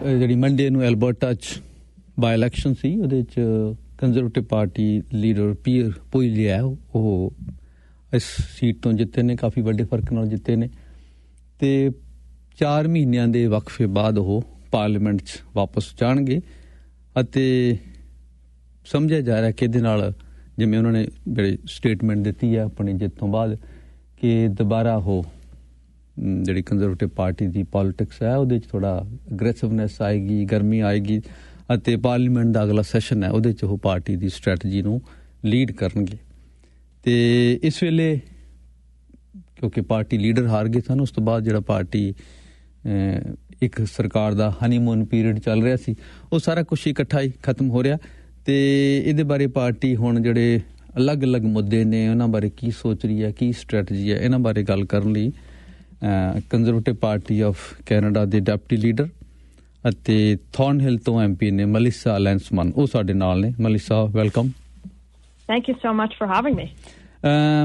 ਜਿਹੜੀ ਮੰਡੇ ਨੂੰ ਐਲਬਰਟਾ 'ਚ ਬਾਈ ਇਲੈਕਸ਼ਨ ਸੀ ਉਹਦੇ 'ਚ ਕੰਜ਼ਰਵੇਟਿਵ ਪਾਰਟੀ ਲੀਡਰ ਪੀਅਰ ਪੁਇਲੀਆ ਉਹ ਇਸ ਸੀਟ ਤੋਂ ਜਿੱਤੇ ਨੇ, ਕਾਫੀ ਵੱਡੇ ਫਰਕ ਨਾਲ ਜਿੱਤੇ ਨੇ ਤੇ 4 ਮਹੀਨਿਆਂ ਦੇ ਵਕਫੇ ਬਾਅਦ ਉਹ ਪਾਰਲੀਮੈਂਟ 'ਚ ਵਾਪਸ ਜਾਣਗੇ ਅਤੇ ਸਮਝਿਆ ਜਾ ਰਿਹਾ ਕਿ ਇਹਦੇ ਨਾਲ ਜਿਵੇਂ ਉਹਨਾਂ ਨੇ ਜਿਹੜੀ ਸਟੇਟਮੈਂਟ ਦਿੱਤੀ ਹੈ ਆਪਣੀ ਜਿੱਤ ਤੋਂ ਬਾਅਦ ਕਿ ਦੁਬਾਰਾ ਉਹ ਜਿਹੜੀ ਕੰਜ਼ਰਵੇਟਿਵ ਪਾਰਟੀ ਦੀ ਪੋਲਿਟਿਕਸ ਹੈ ਉਹਦੇ 'ਚ ਥੋੜ੍ਹਾ ਅਗਰੈਸਿਵਨੈਸ ਆਏਗੀ, ਗਰਮੀ ਆਏਗੀ ਅਤੇ ਪਾਰਲੀਮੈਂਟ ਦਾ ਅਗਲਾ ਸੈਸ਼ਨ ਹੈ ਉਹਦੇ 'ਚ ਉਹ ਪਾਰਟੀ ਦੀ ਸਟ੍ਰੈਟਜੀ ਨੂੰ ਲੀਡ ਕਰਨਗੇ। ਤੇ ਇਸ ਵੇਲੇ ਕਿਉਂਕਿ ਪਾਰਟੀ ਲੀਡਰ ਹਾਰ ਗਏ ਸਨ, ਉਸ ਤੋਂ ਬਾਅਦ ਜਿਹੜਾ ਪਾਰਟੀ ਇੱਕ ਸਰਕਾਰ ਦਾ ਹਨੀਮੂਨ ਪੀਰੀਅਡ ਚੱਲ ਰਿਹਾ ਸੀ ਉਹ ਸਾਰਾ ਕੁਛ ਇਕੱਠਾ ਹੀ ਖਤਮ ਹੋ ਰਿਹਾ ਤੇ ਇਹਦੇ ਬਾਰੇ ਪਾਰਟੀ ਹੁਣ ਜਿਹੜੇ ਅਲੱਗ-ਅਲੱਗ ਮੁੱਦੇ ਨੇ ਉਹਨਾਂ ਬਾਰੇ ਕੀ ਸੋਚ ਰਹੀ ਹੈ, ਕੀ ਸਟ੍ਰੈਟਜੀ ਹੈ, ਇਹਨਾਂ ਬਾਰੇ ਗੱਲ ਕਰਨ ਲਈ ਕੰਜ਼ਰਵੇਟਿਵ ਪਾਰਟੀ ਆਫ ਕੈਨੇਡਾ ਦੇ ਡਿਪਟੀ ਲੀਡਰ ਅਤੇ ਥੌਰਨਹਿਲ ਤੋਂ MP ਨੇ ਮਲੀਸਾ ਲੈਂਸਮਨ, ਉਹ ਸਾਡੇ ਨਾਲ ਨੇ। ਮਲੀਸਾ, welcome. Thank you so much for having me.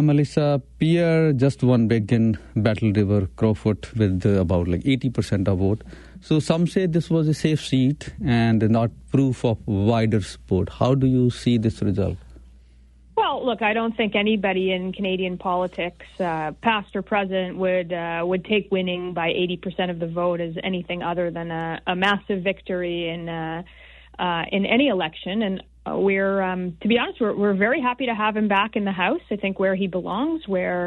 Melissa, Pierre just won big in Battle River, Crowfoot with about like 80% of vote. So some say this was a safe seat and not proof of wider support. How do you see this result? Well, look, I don't think anybody in Canadian politics, past or present, would take winning by 80% of the vote as anything other than a massive victory in any election. And we're, to be honest, we're very happy to have him back in the House. I think where he belongs, where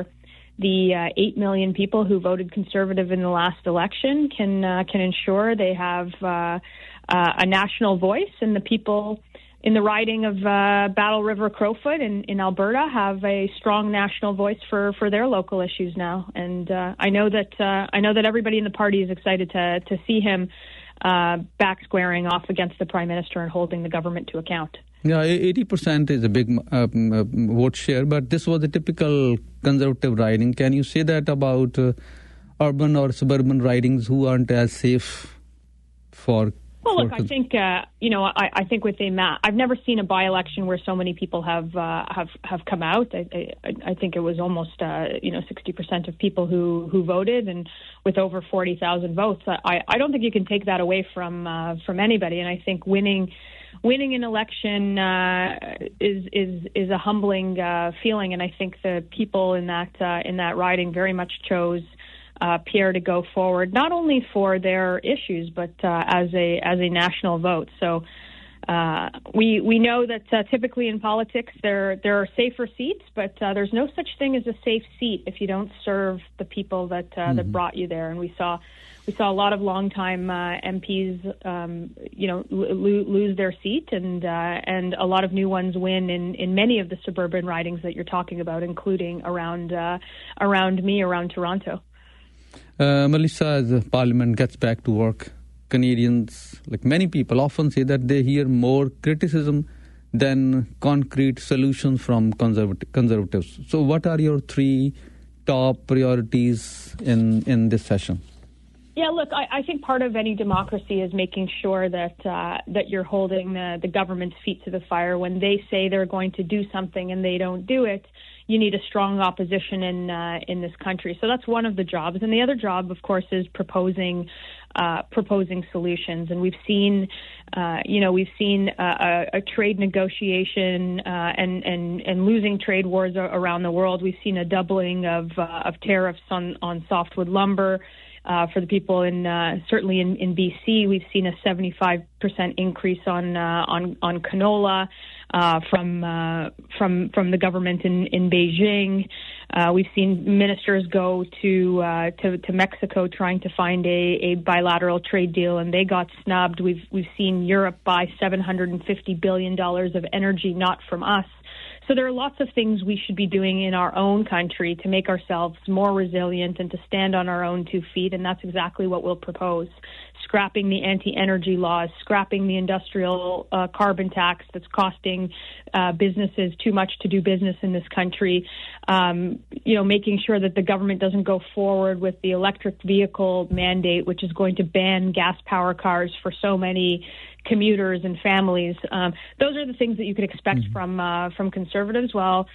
the 8 million people who voted Conservative in the last election can ensure they have a national voice, and the people in the riding of Battle River Crowfoot in Alberta have a strong national voice for their local issues now. And I know that everybody in the party is excited to see him back squaring off against the Prime Minister and holding the government to account. Yeah, 80% is a big vote share, but this was a typical Conservative riding. Can you say that about urban or suburban ridings who aren't as safe for? Well, look, I think I think with the I've never seen a by-election where so many people have come out. I think it was almost 60% of people who voted, and with over 40,000 votes, I don't think you can take that away from anybody. And I think winning an election is a humbling feeling, and I think the people in that riding very much chose Pierre to go forward, not only for their issues but as a national vote. So we know that typically in politics there are safer seats, but there's no such thing as a safe seat if you don't serve the people that brought you there. And we saw a lot of long-time MPs, lose their seat, and a lot of new ones win in many of the suburban ridings that you're talking about, including around Toronto. Melissa, as Parliament gets back to work, Canadians, like many people, often say that they hear more criticism than concrete solutions from conservatives. So what are your 3 top priorities in this session? Yeah, look, I think part of any democracy is making sure that you're holding the government's feet to the fire. When they say they're going to do something and they don't do it, you need a strong opposition in this country. So that's one of the jobs. And the other job, of course, is proposing solutions. And we've seen a trade negotiation and losing trade wars around the world. We've seen a doubling of tariffs on softwood lumber. For the people certainly in BC, we've seen a 75% increase on canola from the government in Beijing. We've seen ministers go to Mexico trying to find a bilateral trade deal, and they got snubbed. We've seen Europe buy $750 billion of energy not from us. So there are lots of things we should be doing in our own country to make ourselves more resilient and to stand on our own 2 feet, and that's exactly what we'll propose. Scrapping the anti-energy laws, scrapping the industrial carbon tax that's costing businesses too much to do business in this country, making sure that the government doesn't go forward with the electric vehicle mandate, which is going to ban gas power cars for so many commuters and families. Those are the things that you could expect from Conservatives, while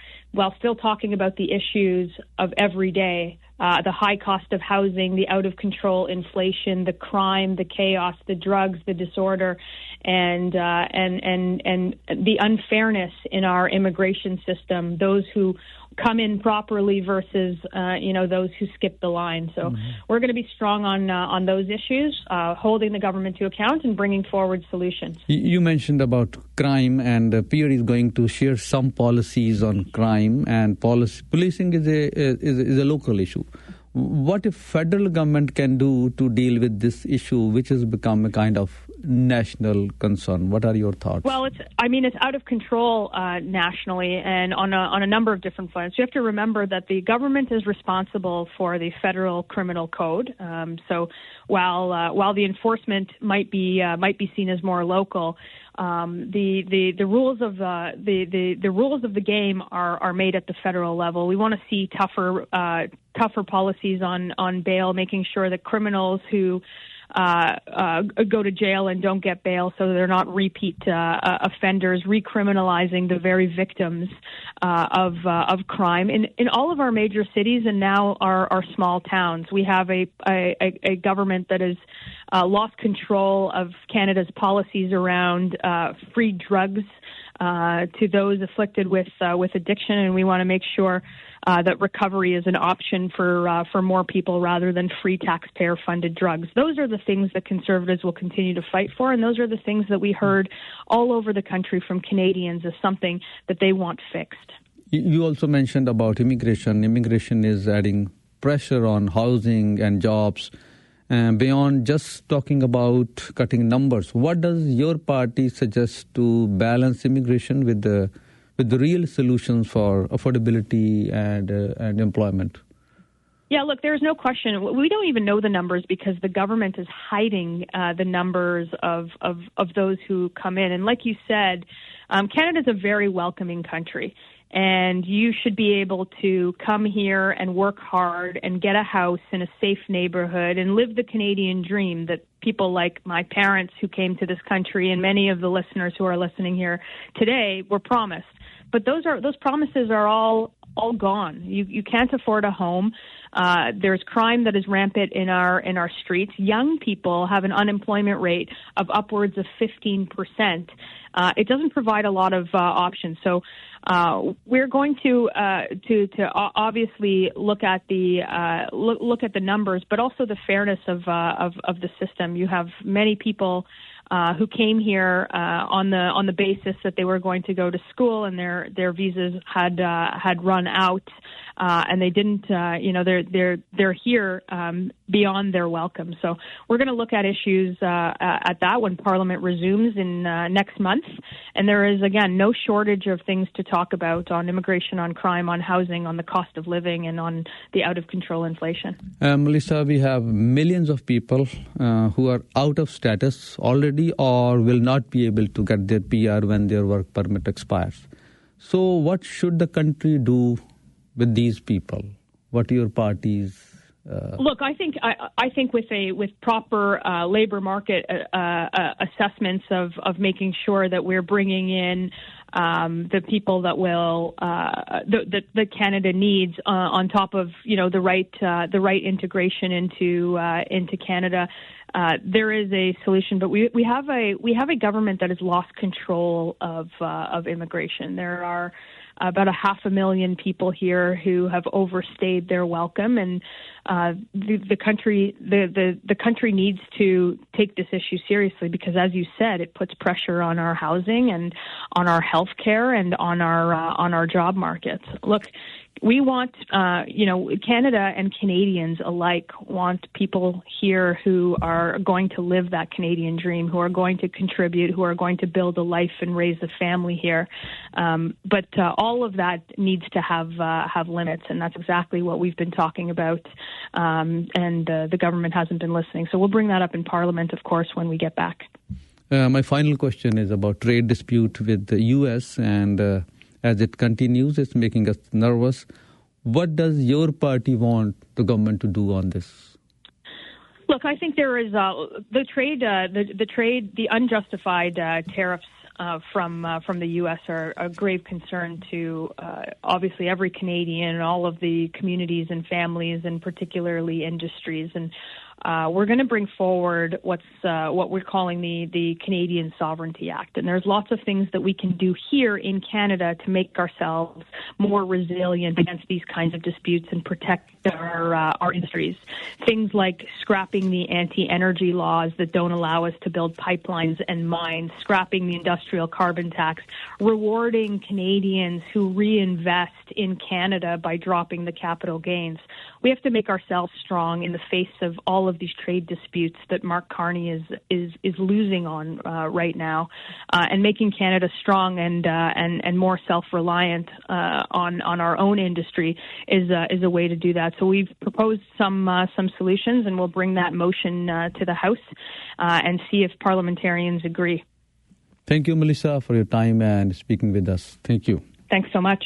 still talking about the issues of every day. The high cost of housing, the out-of-control inflation, the crime, the chaos, the drugs, the disorder, and the unfairness in our immigration system, those who come in properly versus, those who skip the line. So we're going to be strong on those issues, holding the government to account and bringing forward solutions. You mentioned about crime, and Pierre is going to share some policies on crime, and policing is a local issue. What if federal government can do to deal with this issue, which has become a kind of national concern? What are your thoughts? Well, it's out of control nationally and on a number of different fronts. You have to remember that the government is responsible for the federal criminal code. So while the enforcement might be seen as more local, the rules of the rules of the game are made at the federal level. We want to see tougher policies on bail, making sure that criminals who go to jail and don't get bail, so they're not repeat offenders, recriminalizing the very victims of crime in all of our major cities and now our small towns. We have a government that has lost control of Canada's policies around free drugs to those afflicted with addiction, and we want to make sure that recovery is an option for more people rather than free taxpayer-funded drugs. Those are the things that Conservatives will continue to fight for, and those are the things that we heard all over the country from Canadians as something that they want fixed. You also mentioned about immigration. Immigration is adding pressure on housing and jobs. Beyond just talking about cutting numbers, what does your party suggest to balance immigration with the real solutions for affordability and employment? Yeah, look, there's no question. We don't even know the numbers because the government is hiding the numbers of those who come in. And like you said, Canada's a very welcoming country. And you should be able to come here and work hard and get a house in a safe neighborhood and live the Canadian dream that people like my parents who came to this country and many of the listeners who are listening here today were promised. But those promises are all gone. You can't afford a home. There's crime that is rampant in our streets. Young people have an unemployment rate of upwards of 15%. It doesn't provide a lot of options. So we're going to obviously look at the numbers, but also the fairness of the system. You have many people who came here on the basis that they were going to go to school and their visas had run out, and they didn't. They're here beyond their welcome. So we're going to look at issues at that when Parliament resumes in next month. And there is again no shortage of things to talk about on immigration, on crime, on housing, on the cost of living, and on the out of control inflation. Melissa, we have millions of people who are out of status already or will not be able to get their PR when their work permit expires. So what should the country do with these people? What are your party's Look, I think with proper labor market assessments of making sure that we're bringing in the people that will that Canada needs on top of the right integration into Canada. There is a solution, but we have a government that has lost control of immigration. There are about 500,000 people here who have overstayed their welcome, and the country needs to take this issue seriously because, as you said, it puts pressure on our housing and on our health care and on our job markets. Look, we want, Canada and Canadians alike want people here who are going to live that Canadian dream, who are going to contribute, who are going to build a life and raise a family here. But all of that needs to have limits, and that's exactly what we've been talking about. And the government hasn't been listening. So we'll bring that up in Parliament, of course, when we get back. My final question is about trade dispute with the U.S. and as it continues, it's making us nervous. What does your party want the government to do on this? Look, I think there is the unjustified tariffs from the U.S. are a grave concern to obviously every Canadian and all of the communities and families and particularly industries. And we're going to bring forward what we're calling the Canadian Sovereignty Act. And there's lots of things that we can do here in Canada to make ourselves more resilient against these kinds of disputes and protect our industries. Things like scrapping the anti-energy laws that don't allow us to build pipelines and mines, scrapping the industrial carbon tax, rewarding Canadians who reinvest in Canada by dropping the capital gains. We have to make ourselves strong in the face of all of these trade disputes that Mark Carney is losing on right now, and making Canada strong and more self-reliant on our own industry is a way to do that. So we've proposed some solutions, and we'll bring that motion to the House and see if parliamentarians agree. Thank you, Melissa, for your time and speaking with us. Thank you. Thanks so much.